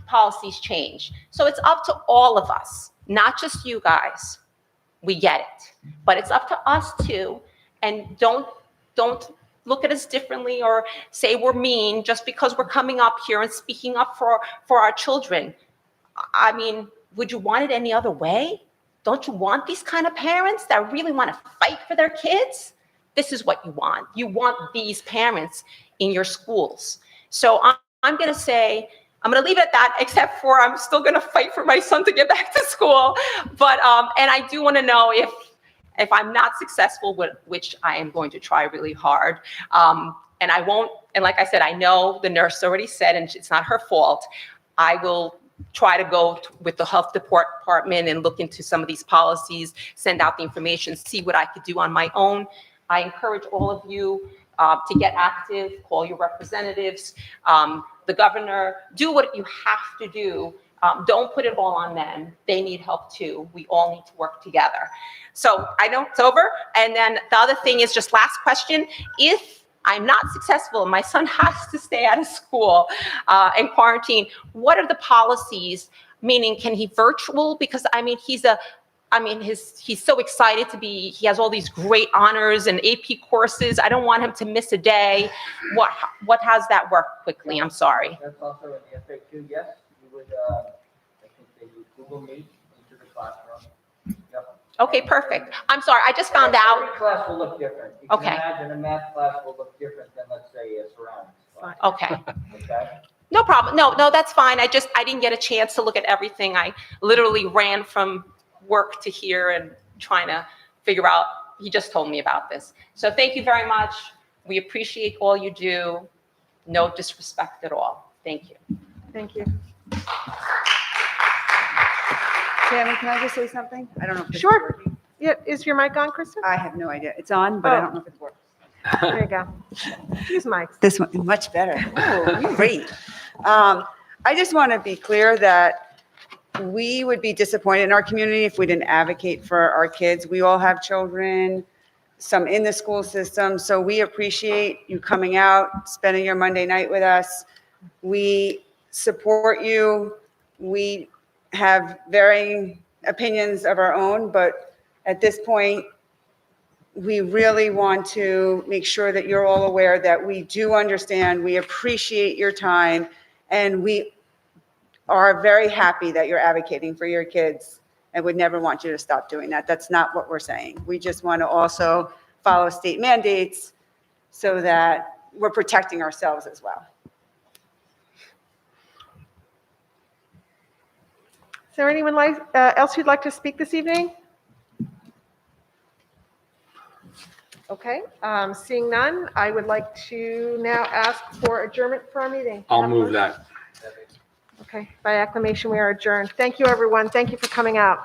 policies change. So it's up to all of us, not just you guys. We get it, but it's up to us too. And don't look at us differently or say we're mean just because we're coming up here and speaking up for our children. I mean, would you want it any other way? Don't you want these kind of parents that really want to fight for their kids? This is what you want. You want these parents in your schools. So I'm going to leave it at that, except for I'm still going to fight for my son to get back to school. But, and I do want to know if I'm not successful, which I am going to try really hard. And I won't, and like I said, I know the nurse already said, and it's not her fault. I will try to go with the health department and look into some of these policies, send out the information, see what I could do on my own. I encourage all of you to get active, call your representatives, the governor, do what you have to do. Don't put it all on them. They need help too. We all need to work together. So I know it's over. And then the other thing is just last question. If I'm not successful and my son has to stay out of school and quarantine, what are the policies? Meaning, can he virtual? Because I mean, he's so excited to be, he has all these great honors and AP courses. I don't want him to miss a day. How's that work quickly? I'm sorry. That's also in the FAQ, yes. You would, I think they use Google Meet into the classroom. Yep. Okay, perfect. I'm sorry, I just found out. Every class will look different. You can imagine a math class will look different than, let's say, a surroundings class. Okay. Okay? No problem. No, that's fine. I didn't get a chance to look at everything. I literally ran from work to here and trying to figure out, he just told me about this. So thank you very much. We appreciate all you do. No disrespect at all. Thank you. Thank you. Tammy, can I just say something? I don't know if it's working. Yeah, is your mic on, Kristen? I have no idea. It's on, but I don't know if it works. There you go. Use mics. This one, much better. Oh, great. I just want to be clear that we would be disappointed in our community if we didn't advocate for our kids. We all have children, some in the school system, so we appreciate you coming out, spending your Monday night with us. We support you. We have varying opinions of our own, but at this point, we really want to make sure that you're all aware that we do understand, we appreciate your time, and we are very happy that you're advocating for your kids and would never want you to stop doing that. That's not what we're saying. We just want to also follow state mandates so that we're protecting ourselves as well. Is there anyone else who'd like to speak this evening? Okay, seeing none, I would like to now ask for adjournment for our meeting. I'll move that. Okay, by acclamation, we are adjourned. Thank you, everyone. Thank you for coming out.